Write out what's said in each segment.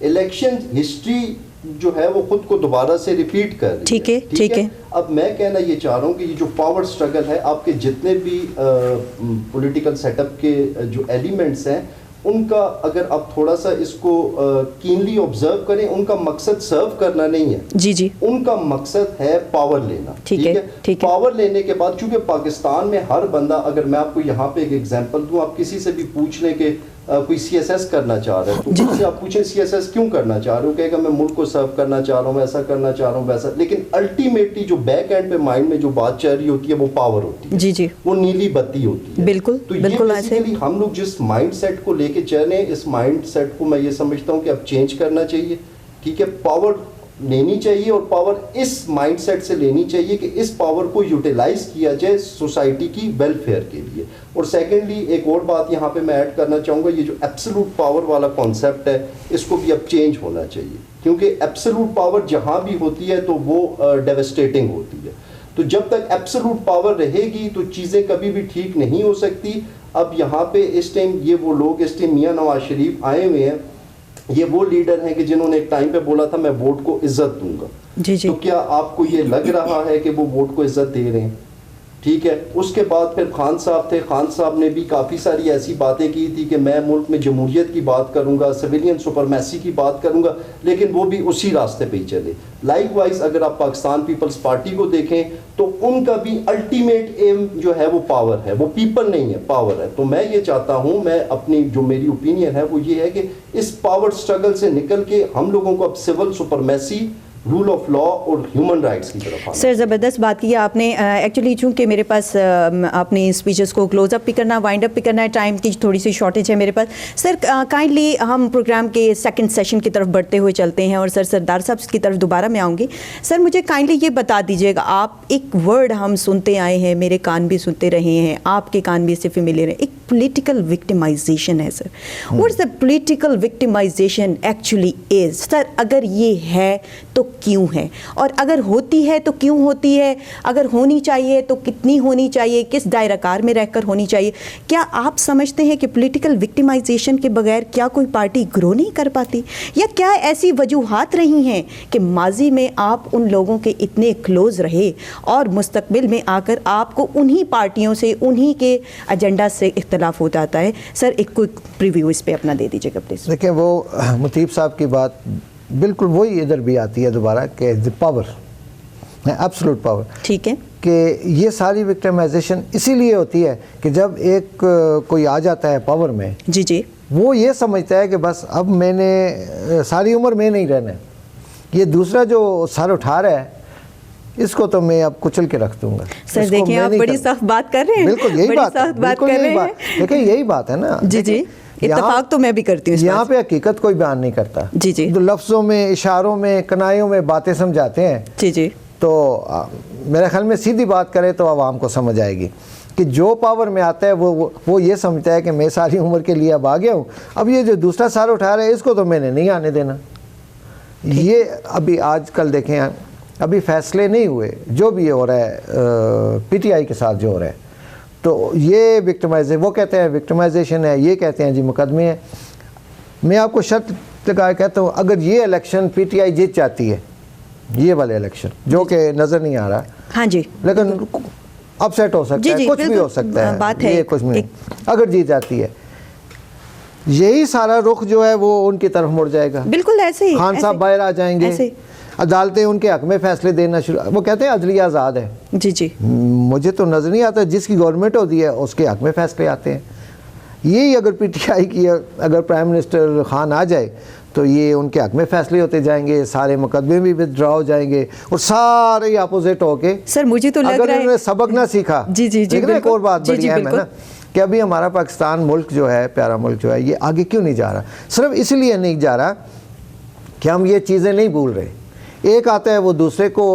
Election history جو ہے وہ خود کو دوبارہ سے ریپیٹ کر رہی ہے. ٹھیک ہے. اب میں کہنا یہ چاہ رہا ہوں کہ یہ جو پاور سٹرگل ہے، آپ کے جتنے بھی پولیٹیکل سیٹ اپ کے جو ایلیمنٹس ہیں ان کا اگر آپ تھوڑا سا اس کو کینلی آبزرو کریں، ان کا مقصد سرو کرنا نہیں ہے. جی ان کا مقصد ہے پاور لینا. ٹھیک ہے. پاور لینے کے بعد چونکہ پاکستان میں ہر بندہ، اگر میں آپ کو یہاں پہ ایک ایگزامپل دوں، آپ کسی سے بھی پوچھ لیں کہ کوئی سی ایس ایس کرنا چاہ رہا ہے تو اس سے آپ پوچھیں سی ایس ایس کیوں کرنا چاہ رہے ہو، کہے گا میں ملک کو سرو کرنا چاہ رہا ہوں، ایسا کرنا چاہ رہا ہوں ویسا. لیکن الٹیمیٹلی جو بیک اینڈ پہ مائنڈ میں جو بات چل رہی ہوتی ہے وہ پاور ہوتی ہے. جی وہ نیلی بتی ہوتی ہے. بالکل. تو یہ بیسیکلی ہم لوگ جس مائنڈ سیٹ کو لے کے چل رہے ہیں، اس مائنڈ سیٹ کو میں یہ سمجھتا ہوں کہ اب چینج کرنا چاہیے. ٹھیک ہے، پاور لینی چاہیے اور پاور اس مائنڈ سیٹ سے لینی چاہیے کہ اس پاور کو یوٹیلائز کیا جائے سوسائٹی کی ویلفیئر کے لیے. اور سیکنڈلی ایک اور بات یہاں پہ میں ایڈ کرنا چاہوں گا، یہ جو ایبسولوٹ پاور والا کانسیپٹ ہے اس کو بھی اب چینج ہونا چاہیے، کیونکہ ایبسولوٹ پاور جہاں بھی ہوتی ہے تو وہ ڈیوسٹیٹنگ ہوتی ہے. تو جب تک ایبسولوٹ پاور رہے گی تو چیزیں کبھی بھی ٹھیک نہیں ہو سکتی. اب یہاں پہ اس ٹائم یہ وہ لوگ، اس ٹائم میاں نواز شریف آئے ہوئے ہیں، یہ وہ لیڈر ہیں کہ جنہوں نے ایک ٹائم پہ بولا تھا میں ووٹ کو عزت دوں گا. تو کیا آپ کو یہ لگ رہا ہے کہ وہ ووٹ کو عزت دے رہے ہیں؟ ٹھیک ہے. اس کے بعد پھر خان صاحب تھے، خان صاحب نے بھی کافی ساری ایسی باتیں کی تھی کہ میں ملک میں جمہوریت کی بات کروں گا، سویلین سپرمیسی کی بات کروں گا، لیکن وہ بھی اسی راستے پہ ہی چلے. لائک وائز اگر آپ پاکستان پیپلز پارٹی کو دیکھیں تو ان کا بھی الٹیمیٹ ایم جو ہے وہ پاور ہے، وہ پیپل نہیں ہے، پاور ہے. تو میں یہ چاہتا ہوں، میں اپنی جو میری اوپینین ہے وہ یہ ہے کہ اس پاور سٹرگل سے نکل کے ہم لوگوں کو اب civil supremacy, rule of law اور ہیومن رائٹس کی طرف. سر زبردست بات کی آپ نے. ایکچولی چونکہ میرے پاس اپنی اسپیچز کو کلوز اپ بھی کرنا، وائنڈ اپ بھی کرنا ہے، ٹائم کی تھوڑی سی شارٹیج ہے میرے پاس. سر کائنڈلی ہم پروگرام کے سیکنڈ سیشن کی طرف بڑھتے ہوئے چلتے ہیں اور سردار صاحب کی طرف دوبارہ میں آؤں گی. سر مجھے کائنڈلی یہ بتا دیجیے گا، آپ ایک ورڈ ہم سنتے آئے ہیں، میرے کان بھی سنتے رہے ہیں، آپ کے کان بھی اس سے فیملیئر ہیں، ایک پولیٹیکل وکٹمائزیشن ہے. Sir what is the political victimization actually is? Sir اگر یہ ہے تو کیوں ہے، اور اگر ہوتی ہے تو کیوں ہوتی ہے، اگر ہونی چاہیے تو کتنی ہونی چاہیے، کس دائرہ کار میں رہ کر ہونی چاہیے؟ کیا آپ سمجھتے ہیں کہ پولیٹیکل وکٹمائزیشن کے بغیر کیا کوئی پارٹی گرو نہیں کر پاتی، یا کیا ایسی وجوہات رہی ہیں کہ ماضی میں آپ ان لوگوں کے اتنے کلوز رہے اور مستقبل میں آ کر آپ کو انہی پارٹیوں سے، انہی کے ایجنڈا سے اختلاف ہو جاتا ہے؟ سر ایک کوئک پریویو اس پہ اپنا دے دیجیے گا پلیز. دیکھیں وہ مطیب صاحب کی بات بالکل وہی ادھر بھی آتی ہے دوبارہ کہ پاور، ایبسولوٹ پاور. ٹھیک ہے کہ یہ ساری وکٹمائزیشن اسی لیے ہوتی ہے کہ جب ایک کوئی آ جاتا ہے پاور میں، جی وہ یہ سمجھتا ہے کہ بس اب میں نے ساری عمر میں نہیں رہنا ہے، یہ دوسرا جو سر اٹھا رہا ہے اس کو تو میں اب کچل کے رکھ دوں گا. سر دیکھیں آپ بڑی سخت بات کر رہے ہیں. بالکل یہی بات ہے. دیکھیں یہی بات ہے نا. جی اتفاق تو میں بھی کرتی ہوں. یہاں پہ حقیقت کوئی بیان نہیں کرتا. جی تو لفظوں میں، اشاروں میں، کنایوں میں باتیں سمجھاتے ہیں. جی تو میرے خیال میں سیدھی بات کرے تو عوام کو سمجھ آئے گی کہ جو پاور میں آتا ہے وہ یہ سمجھتا ہے کہ میں ساری عمر کے لیے اب آ گیا ہوں، اب یہ جو دوسرا سر اٹھا رہا ہے اس کو تو میں نے نہیں آنے دینا. یہ ابھی آج کل دیکھیں، ابھی فیصلے نہیں ہوئے، جو بھی ہو رہا ہے پی ٹی آئی کے ساتھ جو ہو رہا ہے، تو یہ وکٹمائزیشن، وہ کہتے ہیں وکٹمائزیشن ہے، یہ کہتے ہیں جی مقدمے ہیں. میں آپ کو شرط لگا کہتا ہوں، اگر یہ الیکشن پی ٹی آئی جیت جاتی ہے، یہ والے الیکشن جو کہ نظر نہیں آ رہا، ہاں جی، لیکن اپ سیٹ ہو سکتا ہے، کچھ بھی ہو سکتا ہے، یہ کچھ نہیں، اگر جیت جاتی ہے یہی سارا رخ جو ہے وہ ان کی طرف مڑ جائے گا. بالکل ایسے ہی خان صاحب باہر آ جائیں گے، عدالتیں ان کے حق میں فیصلے دینا شروع، وہ کہتے ہیں عدلیہ آزاد ہے. جی مجھے تو نظر نہیں آتا، جس کی گورنمنٹ ہوتی ہے اس کے حق میں فیصلے آتے ہیں. یہی اگر پی ٹی آئی کی اگر پرائم منسٹر خان آ جائے تو یہ ان کے حق میں فیصلے ہوتے جائیں گے، سارے مقدمے بھی ودڈرا ہو جائیں گے اور سارے اپوزٹ ہو کے. سر مجھے تو لگ رہا ہے اگر انہوں نے سبق نہ سیکھا. جی ایک اور بات بڑی اہم ہے نا کہ ابھی ہمارا پاکستان ملک جو ہے، پیارا ملک جو ہے، یہ آگے کیوں نہیں جا رہا؟ صرف اس لیے نہیں جا رہا کہ ہم یہ چیزیں نہیں بھول رہے. ایک آتا ہے وہ دوسرے کو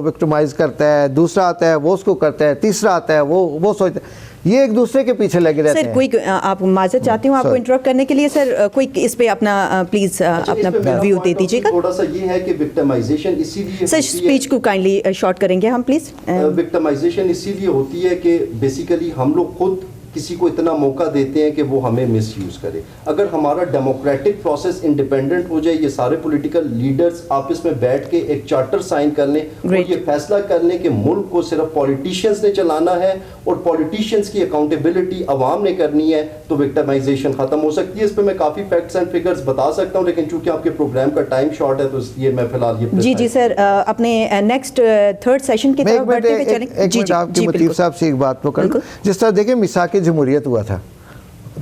وکٹمائز کرتا ہے، دوسرا آتا ہے وہ اس کو کرتا ہے، تیسرا آتا ہے وہ سوچتا ہے، یہ ایک دوسرے کے پیچھے لگے رہتے ہیں. سر کوئی آپ معذرت چاہتی ہوں آپ کو انٹرپٹ کرنے کے لیے. سر کوئی اس پہ اپنا پلیز اپنا ویو دے دیجیے گا. تھوڑا سا یہ ہے کہ وکٹمائزیشن اسی لیے، سر اسپیچ کو کائنڈلی شارٹ کریں گے ہم پلیز. وکٹمائزیشن اسی لیے ہوتی ہے کہ بیسیکلی ہم لوگ خود کسی کو اتنا موقع دیتے ہیں کہ وہ ہمیں مس یوز کرے. اگر ہمارا ڈیموکریٹک پروسیس انڈیپینڈنٹ ہو جائے, یہ سارے پولیٹیکل لیڈرز آپس میں بیٹھ کے ایک چارٹر سائن کر لیں اور یہ فیصلہ کر لیں کہ ملک کو صرف پولیٹیشینز نے چلانا ہے اور پولیٹیشینز کی اکاؤنٹیبلٹی عوام نے کرنی ہے, تو وکٹمائزیشن ختم ہو سکتی ہے. اس پہ میں کافی فیکٹس اینڈ فگرز بتا سکتا ہوں, لیکن چونکہ آپ کے پروگرام کا ٹائم شارٹ ہے تو اس لیے میں فی الحال یہ جی سر اپنے نیکسٹ تھرڈ سیشن کی طرف بڑھتے ہوئے چلیں. جی آپ کی مطیب صاحب سے ایک بات پکڑ, جس طرح دیکھیں میثاق جمہوریت ہوا تھا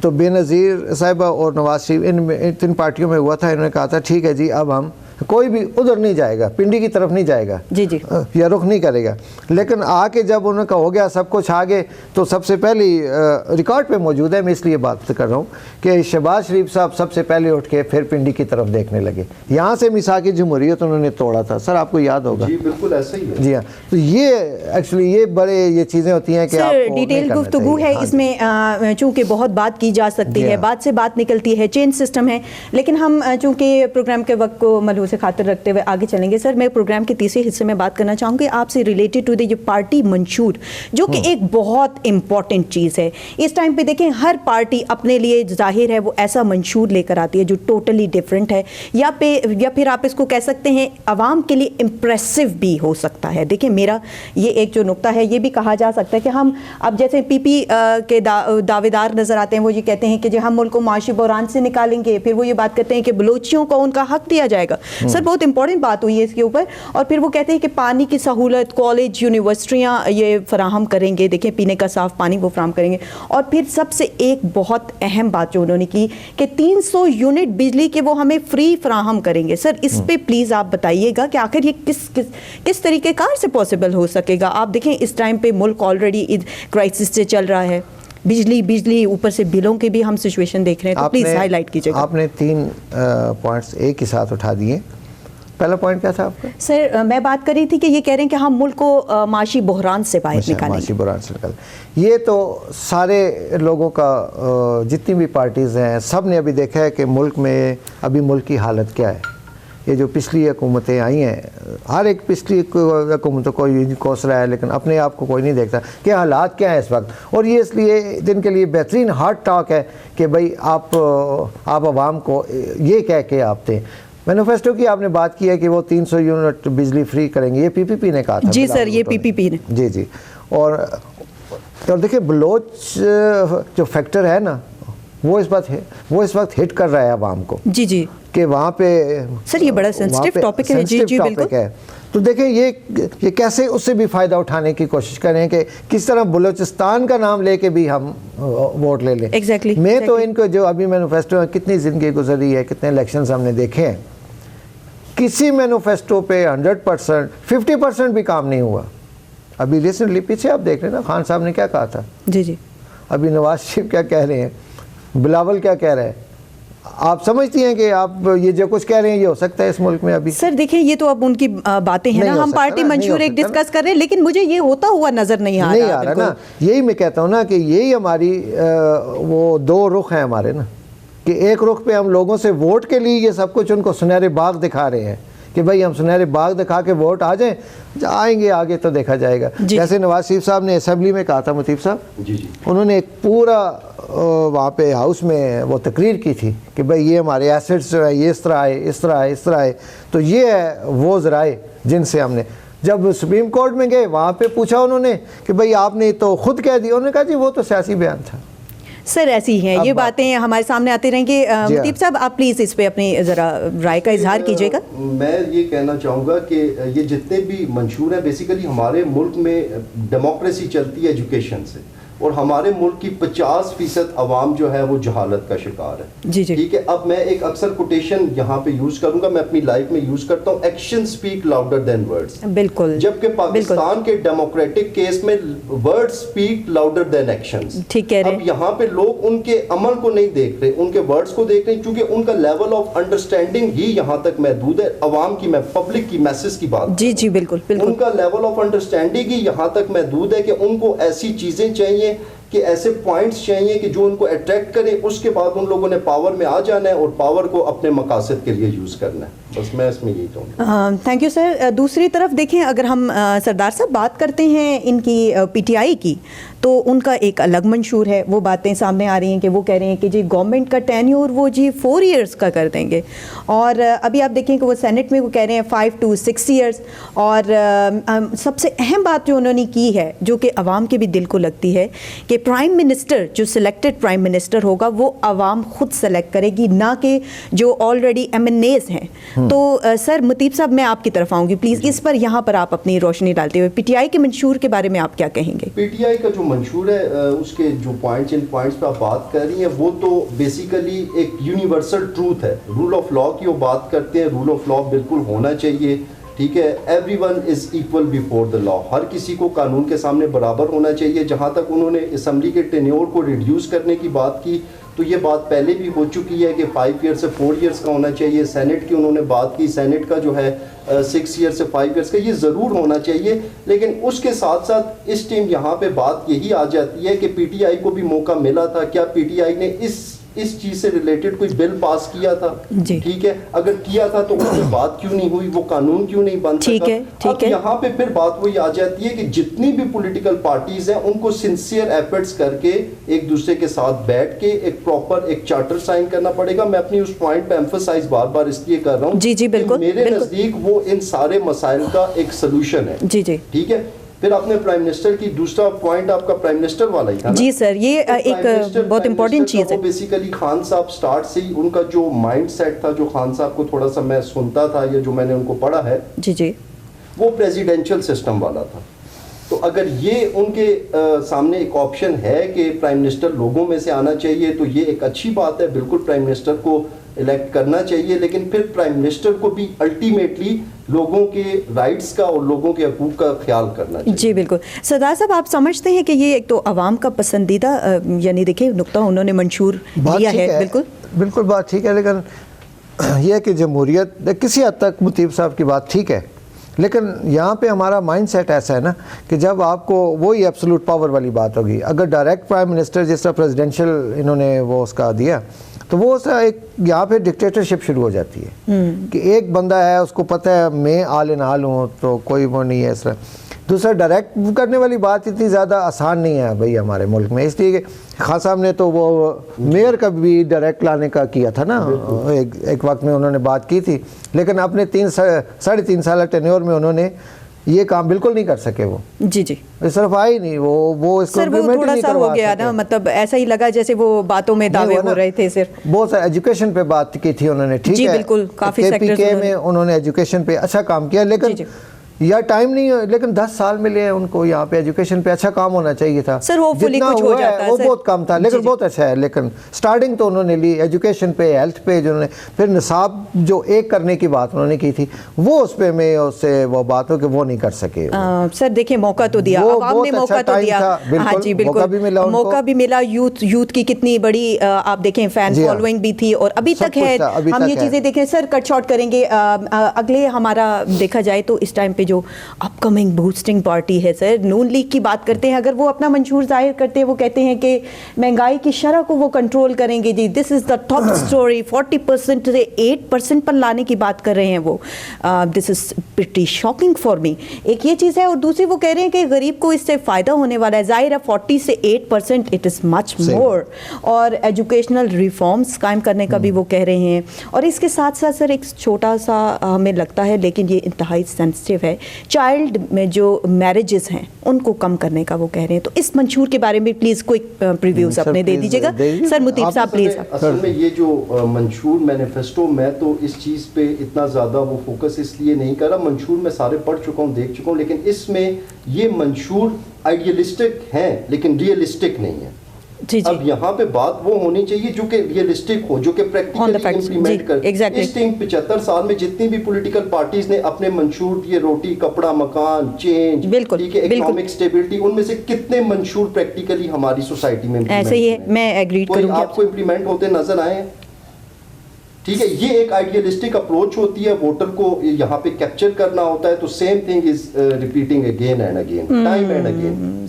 تو بے نظیر صاحبہ اور نواز شریف ان تین پارٹیوں میں ہوا تھا, انہوں نے کہا تھا ٹھیک ہے جی اب ہم کوئی بھی ادھر نہیں جائے گا, پنڈی کی طرف نہیں جائے گا یا رخ نہیں کرے گا. لیکن آ کے جب انہوں نے کہا ہو گیا سب کچھ آگے, تو سب سے پہلی ریکارڈ پہ موجود ہے, میں اس لیے بات کر رہا ہوں کہ شہباز شریف صاحب سب سے پہلے اٹھ کے پھر پنڈی کی طرف دیکھنے لگے. یہاں سے میثاق جمہوریت انہوں نے توڑا تھا, سر آپ کو یاد ہوگا. جی بالکل ایسا ہی ہے. جی ہاں, تو یہ ایکچولی یہ بڑے یہ چیزیں ہوتی ہیں کہ آپ ڈیٹیل گفتگو ہے اس میں, چونکہ بہت بات کی جا سکتی ہے, بات سے بات نکلتی ہے, چین سسٹم ہے, لیکن ہم چونکہ پروگرام کے وقت کو ملحوظ خاطر رکھتے ہوئے آگے چلیں گے. سر میں پروگرام کے تیسرے حصے میں بات کرنا چاہوں گی آپ سے ریلیٹڈ ٹو دی پارٹی منشور, جو کہ ایک بہت امپورٹنٹ چیز ہے. اس ٹائم پہ دیکھیں ہر پارٹی اپنے لیے ظاہر ہے وہ ایسا منشور لے کر آتی ہے جو ٹوٹلی ڈفرینٹ ہے, یا پھر آپ اس کو کہہ سکتے ہیں عوام کے لیے امپریسو بھی ہو سکتا ہے. دیکھیں میرا یہ ایک جو نقطہ ہے, یہ بھی کہا جا سکتا ہے کہ ہم اب جیسے پی پی کے دعوے دار نظر آتے ہیں, وہ یہ کہتے ہیں کہ جو ہم ملک کو معاشی بحران سے نکالیں گے, پھر وہ یہ بات کرتے ہیں کہ بلوچیوں کو ان کا حق دیا جائے گا. سر بہت امپورٹنٹ بات ہوئی ہے اس کے اوپر. اور پھر وہ کہتے ہیں کہ پانی کی سہولت کالج یونیورسٹیاں یہ فراہم کریں گے, دیکھیں پینے کا صاف پانی وہ فراہم کریں گے. اور پھر سب سے ایک بہت اہم بات جو انہوں نے کی کہ 300 یونٹ بجلی کے وہ ہمیں فری فراہم کریں گے. سر اس پہ پلیز آپ بتائیے گا کہ آخر یہ کس طریقے کار سے پاسبل ہو سکے گا. آپ دیکھیں اس ٹائم پہ ملک آلریڈی کرائسس سے چل رہا ہے, بجلی اوپر سے بلوں کے بھی ہم سچویشن دیکھ رہے ہیں, تو پلیز ہائی لائٹ کیجیے گا. آپ نے 3 پوائنٹس ایک ہی ساتھ اٹھا دیے. پہلا پوائنٹ کیا تھا آپ کا؟ سر میں بات کر رہی تھی کہ یہ کہہ رہے ہیں کہ ہم ملک کو معاشی بحران سے باہر نکالیں. معاشی بحران سے نکالیں, یہ تو سارے لوگوں کا, جتنی بھی پارٹیز ہیں سب نے ابھی دیکھا ہے کہ ملک میں ابھی ملک کی حالت کیا ہے. یہ جو پچھلی حکومتیں آئی ہیں, ہر ایک پچھلی حکومتوں کو یہ کوس رہا ہے, لیکن اپنے آپ کو کوئی نہیں دیکھتا کہ حالات کیا ہیں اس وقت. اور یہ اس لیے جن کے لیے بہترین ہارٹ ٹاک ہے کہ بھائی آپ عوام کو یہ کہہ کے آپ دیں. مینیفیسٹو کی آپ نے بات کی ہے کہ وہ 300 یونٹ بجلی فری کریں گے, یہ پی پی پی نے کہا تھا. جی سر, یہ پی پی پی نے. جی اور دیکھیں بلوچ جو فیکٹر ہے نا, وہ اس وقت ہٹ کر رہا ہے عوام کو. جی کہ وہاں پہ سر یہ بڑا سینسٹیو ٹاپک ہے. جی بالکل. تو دیکھیں یہ کیسے اس سے بھی فائدہ اٹھانے کی کوشش کریں کہ کس طرح بلوچستان کا نام لے کے بھی ہم ووٹ لے لیں. ایگزیکٹلی. میں تو ان کو جو ابھی مینیفیسٹو میں کتنی زندگی گزری ہے, کتنے الیکشنز ہم نے دیکھے ہیں, کسی مینیفیسٹو پہ 100% 50% بھی کام نہیں ہوا. ابھی ریسنٹلی پیچھے آپ دیکھ رہے ہیں نا, خان صاحب نے کیا کہا تھا. جی ابھی نواز شریف کیا کہہ رہے ہیں, بلاول کیا کہہ رہے ہیں. آپ سمجھتی ہیں کہ آپ یہ جو کچھ کہہ رہے ہیں یہ ہو سکتا ہے اس ملک میں ابھی؟ سر دیکھیں یہ تو اب ان کی باتیں ہیں نا, ہم پارٹی منشور ایک ڈسکس کر رہے ہیں, لیکن مجھے یہ ہوتا ہوا نظر نہیں آ رہا نا. یہی میں کہتا ہوں نا کہ یہی ہماری وہ 2 رخ ہیں ہمارے نا, کہ ایک رخ پہ ہم لوگوں سے ووٹ کے لیے یہ سب کچھ ان کو سنہرے باغ دکھا رہے ہیں کہ بھائی ہم سنہرے باغ دکھا کے ووٹ آ جائیں, آئیں گے آگے تو دیکھا جائے گا. جیسے نواز شریف صاحب نے اسمبلی میں کہا تھا, مطیب صاحب انہوں نے ایک پورا وہاں پہ ہاؤس میں وہ تقریر کی تھی کہ بھئی یہ ہمارے ایسٹس جو ہے یہ اس طرح آئے. تو یہ ہے وہ ذرائع جن سے ہم نے, جب سپریم کورٹ میں گئے وہاں پہ پوچھا انہوں نے کہ بھئی آپ نے تو خود کہہ دیا, انہوں نے کہا جی وہ تو سیاسی بیان تھا. سر ایسی ہیں یہ باتیں ہمارے سامنے آتے رہیں گے. مطیب صاحب آپ پلیز اس پہ اپنی ذرا رائے کا اظہار کیجیے گا. میں یہ کہنا چاہوں گا کہ یہ جتنے بھی منشور ہیں بیسیکلی ہمارے ملک میں ڈیموکریسی چلتی ہے ایجوکیشن سے, اور ہمارے ملک کی 50% عوام جو ہے وہ جہالت کا شکار ہے. ٹھیک ہے, اب میں ایک اکثر کوٹیشن یہاں پہ یوز کروں گا, میں اپنی لائف میں یوز کرتا ہوں, action speak louder than words. بالکل. جبکہ پاکستان کے ڈیموکریٹک کیس میں words speak louder than actions. ٹھیک کہہ رہے ہیں. اب یہاں پہ لوگ ان کے عمل کو نہیں دیکھ رہے, ان کے ورڈز کو دیکھ رہے ہیں, کیونکہ ان کا لیول آف انڈرسٹینڈنگ ہی یہاں تک محدود ہے. عوام کی, میں پبلک کی میسز کی بات, جی بالکل, ان کا لیول آف انڈرسٹینڈنگ ہی یہاں تک محدود ہے کہ ان کو ایسی چیزیں چاہیے کہ ایسے پوائنٹس چاہیے کہ جو ان کو اٹریکٹ کرے, اس کے بعد ان لوگوں نے پاور میں آ جانا ہے اور پاور کو اپنے مقاصد کے لیے یوز کرنا ہے. بس میں اس میں یہی کہوں گا. Thank you sir. دوسری طرف دیکھیں اگر ہم سردار صاحب بات کرتے ہیں ان کی پی ٹی آئی کی, تو ان کا ایک الگ منشور ہے. وہ باتیں سامنے آ رہی ہیں کہ وہ کہہ رہے ہیں کہ جی گورنمنٹ کا ٹینیور وہ جی 4 ایئرس کا کر دیں گے, اور ابھی آپ دیکھیں کہ وہ سینٹ میں وہ کہہ رہے ہیں 5 to 6 ایئرس. اور سب سے اہم بات جو انہوں نے کی ہے, جو کہ عوام کے بھی دل کو لگتی ہے, کہ پرائم منسٹر جو سلیکٹڈ پرائم منسٹر ہوگا وہ عوام خود سلیکٹ کرے گی, نہ کہ جو آلریڈی ایم این ایز ہیں. تو سر مطیب صاحب میں آپ کی طرف آؤں گی پلیز, اس پر یہاں پر آپ اپنی روشنی ڈالتے ہوئے پی ٹی آئی کے منشور کے بارے میں آپ کیا کہیں گے؟ پی ٹی آئی کا جو منشور ہے اس کے جو پوائنٹس پہ آپ بات کر رہی ہیں وہ تو بیسیکلی ایک یونیورسل ٹروتھ ہے. رول آف لا کی وہ بات کرتے ہیں, رول آف لا بالکل ہونا چاہیے, ٹھیک ہے. Everyone is equal before the law, ہر کسی کو قانون کے سامنے برابر ہونا چاہیے. جہاں تک انہوں نے اسمبلی کے ٹینیور کو ریڈیوس کرنے کی بات کی تو یہ بات پہلے بھی ہو چکی ہے کہ 5 ایئر سے 4 ایئرس کا ہونا چاہیے. سینٹ کی انہوں نے بات کی, سینٹ کا جو ہے 6 ایئر سے 5 ایئرس کا, یہ ضرور ہونا چاہیے. لیکن اس کے ساتھ ساتھ اس ٹائم یہاں پہ بات یہی آ جاتی ہے کہ پی ٹی آئی کو بھی موقع ملا تھا, کیا پی ٹی آئی نے اس چیز سے ریلیٹڈ کوئی بل پاس کیا تھا؟ ٹھیک ہے, اگر کیا تھا تو اس میں بات کیوں نہیں ہوئی, وہ قانون کیوں نہیں بن سکا؟ اب یہاں پہ پھر بات وہی آ جاتی ہے کہ جتنی بھی پولیٹیکل پارٹیز ہیں ان کو سنسیئر ایفرٹس کر کے ایک دوسرے کے ساتھ بیٹھ کے ایک پراپر ایک چارٹر سائن کرنا پڑے گا. میں اپنی اس پوائنٹ پہ ایمفسائز بار بار اس لیے کر رہا ہوں کہ میرے نزدیک وہ ان سارے مسائل کا ایک سلوشن ہے. ٹھیک ہے. پھر آپ نے پرائم منسٹر کی دوسرا پوائنٹ آپ کا پرائم منسٹر والا ہی تھا. جی سر, یہ ایک بہت امپورٹنٹ چیز ہے. وہ بیسیکلی خان صاحب سٹارٹ سے ہی ان کا جو مائنڈ سیٹ تھا, جو خان صاحب کو تھوڑا سا میں سنتا تھا یا جو میں نے ان کو پڑھا ہے, جی وہ پریزیڈینشل سسٹم والا تھا. تو اگر یہ ان کے سامنے ایک آپشن ہے کہ پرائم منسٹر لوگوں میں سے آنا چاہیے تو یہ ایک اچھی بات ہے, بالکل پرائم منسٹر کو الیکٹ کرنا چاہیے. لیکن پھر پرائم منسٹر کو بھی الٹیمیٹلی لوگوں کے رائٹس کا اور لوگوں کے حقوق کا خیال کرنا چاہیے. جی بالکل. سردار صاحب آپ سمجھتے ہیں کہ یہ ایک تو عوام کا پسندیدہ یعنی دیکھیں نقطہ انہوں نے منشور دیا ہے؟ بالکل بات ٹھیک ہے, لیکن یہ ہے کہ جمہوریت کسی حد تک مطیب صاحب کی بات ٹھیک ہے, لیکن یہاں پہ ہمارا مائنڈ سیٹ ایسا ہے نا کہ جب آپ کو وہی ایبسولوٹ پاور والی بات ہوگی, اگر ڈائریکٹ پرائم منسٹر جس طرح پریزیڈینشل انہوں نے وہ اس کا دیا تو وہ ایک یہاں پہ ڈکٹیٹرشپ شروع ہو جاتی ہے کہ ایک بندہ ہے اس کو پتہ ہے میں آل ان آل ہوں تو کوئی وہ نہیں ہے اس طرح. دوسرا ڈائریکٹ کرنے والی بات اتنی زیادہ آسان نہیں ہے بھائی ہمارے ملک میں, اس لیے کہ خان صاحب نے تو وہ میئر کا بھی ڈائریکٹ لانے کا کیا تھا نا, ایک وقت میں انہوں نے بات کی تھی, لیکن اپنے 3.5 سالہ ٹینیور میں انہوں نے یہ کام بالکل نہیں کر سکے. وہ جی صرف آئی نہیں, وہ اس کو امپلیمنٹ نہیں کروا سکے. ہو گیا نا, مطلب ایسا ہی لگا جیسے وہ باتوں میں دعوے ہو رہے تھے. صرف بہت سارے ایجوکیشن پہ بات کی تھی انہوں نے, ٹھیک ہے, بالکل کافی سیکٹرز میں انہوں نے ایجوکیشن پہ اچھا کام کیا, لیکن یا ٹائم نہیں ہے, لیکن 10 سال ملے ہیں ان کو یہاں پہ ایجوکیشن پہ اچھا کام ہونا چاہیے تھا. سر ہوپفلی کچھ ہو جاتا ہے, وہ بہت کم تھا لیکن بہت اچھا ہے. لیکن سٹارٹنگ تو انہوں نے لی ایجوکیشن پہ, ہیلتھ پہ, جو انہوں نے پھر نصاب جو ایک کرنے کی بات انہوں نے کی تھی وہ اس پہ میں اس سے وہ بات ہو کہ وہ نہیں کر سکے. سر دیکھیں موقع تو دیا, عوام نے موقع تو دیا. ہاں جی بالکل, موقع بھی ملا. یوتھ کی کتنی بڑی آپ دیکھیں فین فالوئنگ بھی تھی اور ابھی تک ہے. ہم یہ چیزیں دیکھیں سر, کٹ شارٹ کریں گے. اگلے ہمارا دیکھا جائے تو اس ٹائم پہ جو اپ کمنگ بوسٹنگ پارٹی ہے سر, نون لیگ کی بات کرتے ہیں. اگر وہ اپنا منشور ظاہر کرتے ہیں, وہ کہتے ہیں کہ مہنگائی کی شرح کو وہ کنٹرول کریں گے. جی دس از دا ٹاپ اسٹوری, 40% سے 8% پر لانے کی بات کر رہے ہیں وہ. This is pretty shocking for me. ایک یہ چیز ہے, اور دوسری وہ کہہ رہے ہیں کہ غریب کو اس سے فائدہ ہونے والا ہے. ظاہر ہے 40 سے 8% اٹ از مچ مور. اور ایجوکیشنل ریفارمز قائم کرنے کا بھی وہ کہہ رہے ہیں. اور اس کے ساتھ ساتھ سر ایک چھوٹا سا ہمیں لگتا ہے, لیکن یہ انتہائی سینسٹیو ہے, چائلڈ میں جو میرجز ہیں ان کو کم کرنے کا وہ کہہ رہے ہیں. تو اس منشور کے بارے میں پلیز کوئی پریویوز اپنے دے دیجیے گا سر. مطیب صاحب پلیز. اصل میں یہ جو منشور مینیفیسٹو, میں تو اس چیز پہ اتنا زیادہ وہ فوکس اس لیے نہیں کر رہا. منشور میں سارے پڑھ چکا ہوں, دیکھ چکا ہوں, لیکن اس میں یہ منشور آئیڈیلسٹک ہیں لیکن ریئلسٹک نہیں ہے. اب یہاں پہ بات وہ ہونی چاہیے جو کہ ریئلسٹک ہو, جو کہ پریکٹیکلی امپلیمنٹ کر. اس ٹائم 75 سال میں جتنی بھی پولیٹیکل پارٹیز نے اپنے منشور دیے, روٹی کپڑا مکان چینج, ٹھیک ہے, اکنامک سٹیبلٹی, ان میں سے کتنے منشور پریکٹیکلی ہماری سوسائٹی میں ایسے ہی ہے؟ میں ایگری کروں گا. آپ کو امپلیمنٹ ہوتے نظر آئے؟ ٹھیک ہے, یہ ایک آئیڈیلسٹک اپروچ ہوتی ہے, ووٹر کو یہاں پہ کیپچر کرنا ہوتا ہے. تو same thing is repeating again and again, time and again.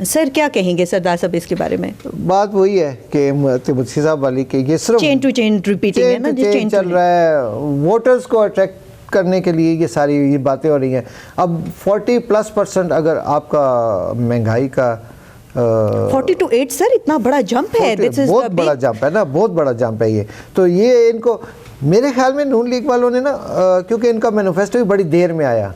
Sir کیا کہیں گے سردار صاحب اس کے بارے میں؟ بات وہی ہے کہ مدثر صاحب والی کہ یہ صرف چین ٹو چین ریپیٹنگ ہے نا, چین چل رہا ہے. ووٹرز کو اٹریکٹ کرنے کے لیے یہ ساری یہ باتیں ہو رہی ہیں. اب 40+% اگر آپ کا مہنگائی کا 42 سر اتنا بڑا جمپ ہے, بہت بڑا جمپ ہے نا, بہت بڑا جمپ ہے یہ. تو یہ ان کو میرے خیال میں نون لیگ والوں نے نا, کیونکہ ان کا مینیفیسٹو بھی بڑی دیر میں آیا,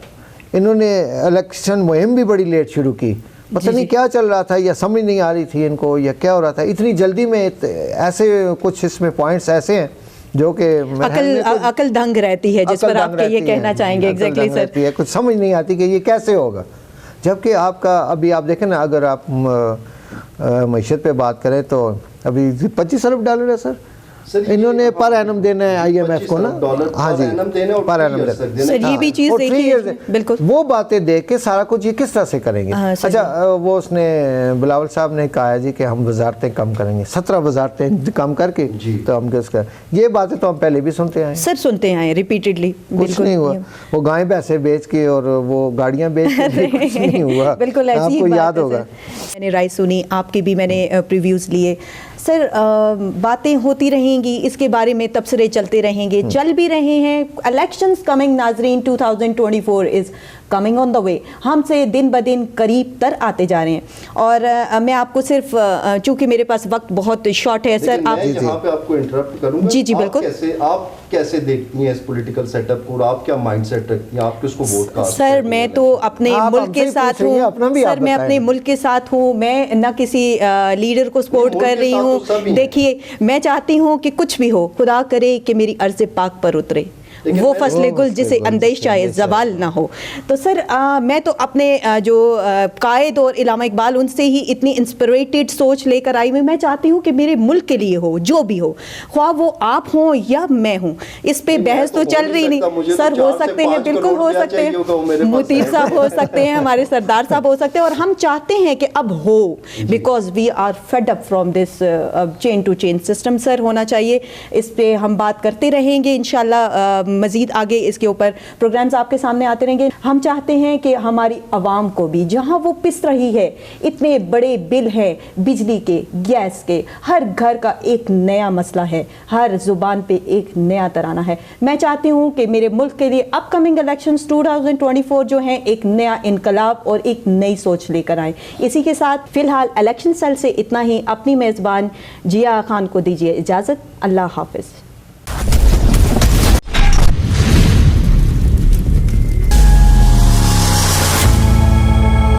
انہوں نے الیکشن مہم بھی بڑی لیٹ شروع کی, پتہ نہیں کیا چل رہا تھا یا سمجھ نہیں آ رہی تھی ان کو یا کیا ہو رہا تھا, اتنی جلدی میں ایسے کچھ اس میں پوائنٹس ایسے ہیں جو کہ عقل دنگ رہتی ہے, جس پر آپ یہ کہنا چاہیں گے. ایگزیکٹلی سر, کچھ سمجھ نہیں آتی کہ یہ کیسے ہوگا, جبکہ آپ کا ابھی آپ دیکھیں نا, اگر آپ معیشت پہ بات کریں تو ابھی 25 ارب ڈالر ہے سر انہوں نے پر اینم دینا ہے آئی ایم ایف کو نا. ہاں جی, پر اینم سر یہ بھی چیز دیکھیے, بالکل وہ باتیں دیکھ کے سارا کچھ یہ کس طرح سے کریں گے. اچھا وہ اس نے بلاول صاحب نے کہا جی کہ ہم وزارتیں کم کریں گے, 17 وزارتیں کم کر کے تو ہم کس کا, یہ باتیں تو ہم پہلے بھی سنتے آئے سر, سنتے آئے ریپیٹڈلی. کچھ نہیں ہوا, وہ گائیں بھینسیں بیچ کے اور وہ گاڑیاں بیچ کے کچھ نہیں ہوا. بالکل آپ کو یاد ہوگا, میں نے رائے سنی, آپ کی بھی میں نے پریویوز لیے. سر باتیں ہوتی رہیں گی, اس کے بارے میں تبصرے چلتے رہیں گے, چل بھی رہے ہیں. الیکشنز کمنگ ناظرین, 2024 از کمنگ آن دا وے, ہم سے دن بدن قریب تر آتے جا رہے ہیں. اور میں آپ کو صرف, چونکہ میرے پاس وقت بہت شارٹ ہے سر, آپ یہاں پہ آپ کو انٹرپٹ کروں گا. جی جی بالکل. آپ کیسے دیکھتی ہیں اس پولیٹیکل سیٹ اپ کو, اور آپ کیا مائنڈ سیٹ رکھتی ہیں, آپ کس کو ووٹ کاسٹ؟ سر میں تو اپنے ملک کے ساتھ ہوں سر, میں اپنے ملک کے ساتھ ہوں, میں نہ کسی لیڈر کو سپورٹ کر رہی ہوں. دیکھیے میں چاہتی ہوں کہ کچھ بھی ہو, خدا کرے کہ میری ارض پاک پر اترے وہ فصل گل جسے اندیشہ زوال نہ ہو. تو سر میں تو اپنے جو قائد اور علامہ اقبال ان سے ہی اتنی انسپریٹڈ سوچ لے کر آئی ہوں. میں چاہتی ہوں کہ میرے ملک کے لیے ہو, جو بھی ہو, خواہ وہ آپ ہوں یا میں ہوں, اس پہ بحث تو چل رہی نہیں سر. ہو سکتے ہیں, بالکل ہو سکتے ہیں, مطیب صاحب ہو سکتے ہیں, ہمارے سردار صاحب ہو سکتے ہیں, اور ہم چاہتے ہیں کہ اب ہو, because we are fed up from this chain to chain system. Sir ہونا چاہیے, اس پہ ہم بات کرتے رہیں گے انشاءاللہ. مزید آگے اس کے اوپر پروگرامز آپ کے سامنے آتے رہیں گے. ہم چاہتے ہیں کہ ہماری عوام کو بھی, جہاں وہ پس رہی ہے, اتنے بڑے بل ہیں بجلی کے, گیس کے, ہر گھر کا ایک نیا مسئلہ ہے, ہر زبان پہ ایک نیا ترانہ ہے. میں چاہتی ہوں کہ میرے ملک کے لیے اپ کمنگ الیکشنز 2024 جو ہیں ایک نیا انقلاب اور ایک نئی سوچ لے کر آئیں. اسی کے ساتھ فی الحال الیکشن سیل سے اتنا ہی. اپنی میزبان جیا خان کو دیجیے اجازت. اللہ حافظ.